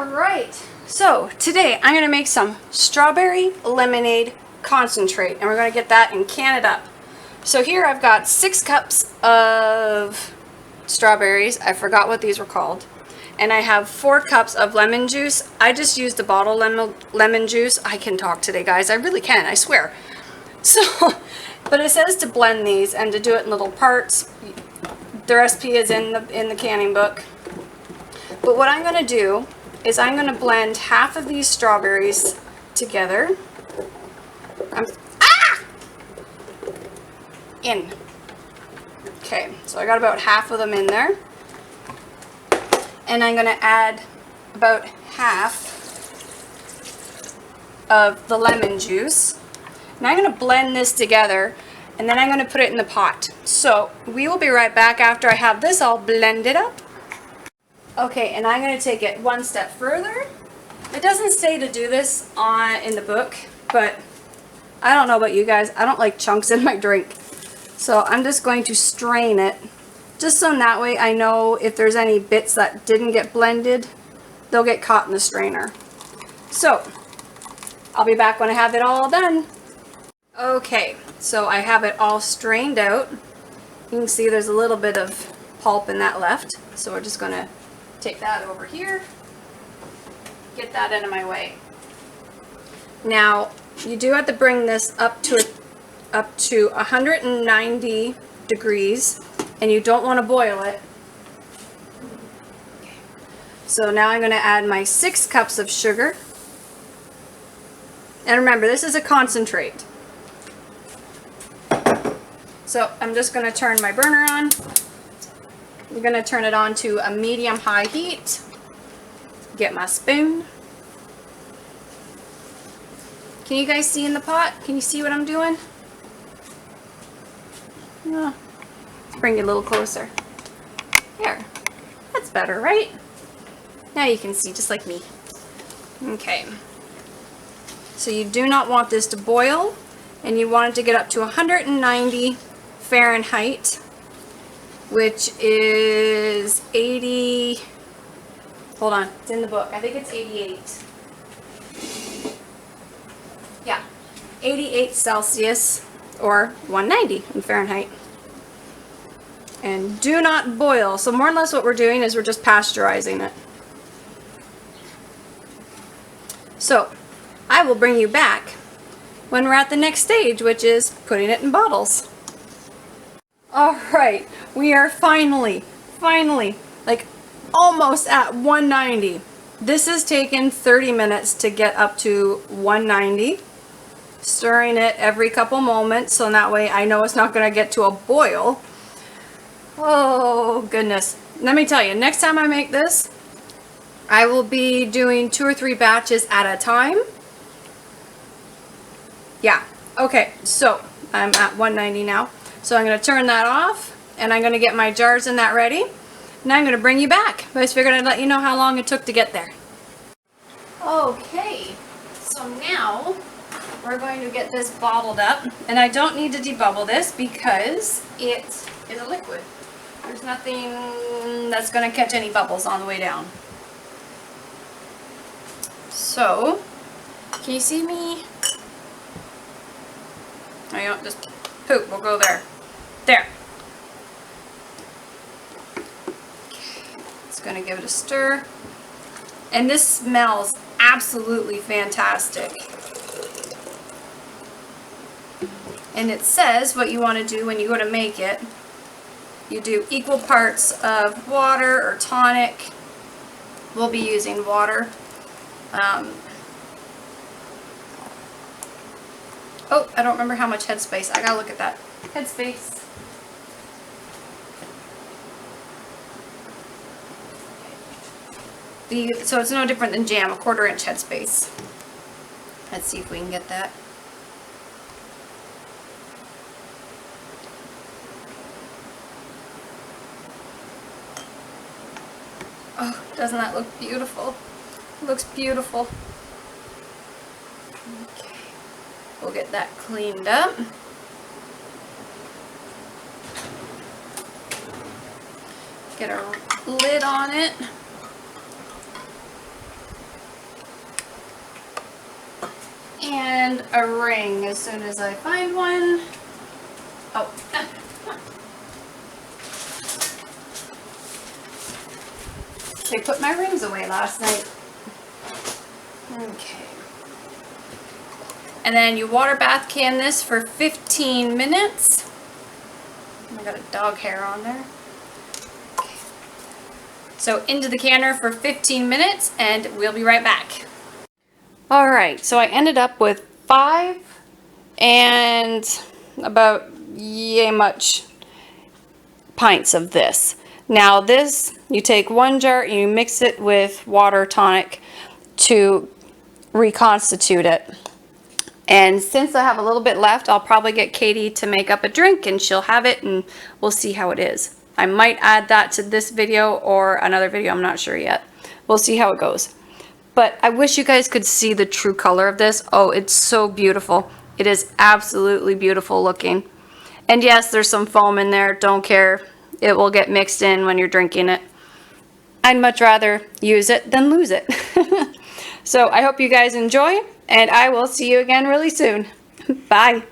Alright, so today I'm going to make some strawberry lemonade concentrate, and we're going to get that and can it up. So here I've got 6 cups of strawberries. I forgot what these were called. And I have 4 cups of lemon juice. I just used the bottle lemon juice. I can talk today, guys. I really can, I swear. So, but it says to blend these and to do it in little parts. The recipe is in the canning book. But what I'm going to do is I'm going to blend half of these strawberries together. Okay, so I got about half of them in there. And I'm going to add about half of the lemon juice. And I'm going to blend this together, and then I'm going to put it in the pot. So we will be right back after I have this all blended up. Okay, and I'm going to take it one step further. It doesn't say to do this in the book, but I don't know about you guys. I don't like chunks in my drink. So I'm just going to strain it, just so that way I know if there's any bits that didn't get blended, they'll get caught in the strainer. So I'll be back when I have it all done. Okay, so I have it all strained out. You can see there's a little bit of pulp in that left. So we're just going to take that over here, get that out of my way. Now, you do have to bring this up to 190 degrees, and you don't want to boil it. Okay. So now I'm going to add my 6 cups of sugar. And remember, this is a concentrate. So I'm just going to turn my burner on. I'm going to turn it on to a medium-high heat. Get my spoon. Can you guys see in the pot? Can you see what I'm doing? Oh, let's bring it a little closer. There. That's better, right? Now you can see, just like me. Okay. So you do not want this to boil, and you want it to get up to 190 Fahrenheit, which is 80, hold on, it's in the book, I think it's 88. Yeah, 88 Celsius, or 190 in Fahrenheit. And do not boil, so more or less what we're doing is we're just pasteurizing it. So, I will bring you back when we're at the next stage, which is putting it in bottles. Alright, we are finally, like almost at 190. This has taken 30 minutes to get up to 190. Stirring it every couple moments, so that way I know it's not going to get to a boil. Oh, goodness. Let me tell you, next time I make this, I will be doing 2 or 3 batches at a time. Yeah, okay, so I'm at 190 now. So I'm going to turn that off, and I'm going to get my jars and that ready. And I'm going to bring you back. But I just figured I'd let you know how long it took to get there. Okay, so now we're going to get this bottled up. And I don't need to debubble this because it is a liquid. There's nothing that's going to catch any bubbles on the way down. So, can you see me? I don't just poop, we'll go there. There. It's going to give it a stir. And this smells absolutely fantastic. And it says what you want to do when you go to make it. You do equal parts of water or tonic. We'll be using water. Oh, I don't remember how much headspace. I gotta look at that. Headspace. So it's no different than jam, a 1/4 inch headspace. Let's see if we can get that. Oh, doesn't that look beautiful? It looks beautiful. Okay. We'll get that cleaned up. Get our lid on it. and a ring as soon as I find one. Oh. They put my rings away last night. Okay. And then you water bath can this for 15 minutes. I got a dog hair on there. Okay. So into the canner for 15 minutes and we'll be right back. Alright, so I ended up with 5 and about yay much pints of this. Now this, you take 1 jar and you mix it with water tonic to reconstitute it. And since I have a little bit left, I'll probably get Katie to make up a drink and she'll have it and we'll see how it is. I might add that to this video or another video, I'm not sure yet. We'll see how it goes. But I wish you guys could see the true color of this. Oh, it's so beautiful. It is absolutely beautiful looking. And yes, there's some foam in there, don't care. It will get mixed in when you're drinking it. I'd much rather use it than lose it. So I hope you guys enjoy, and I will see you again really soon. Bye.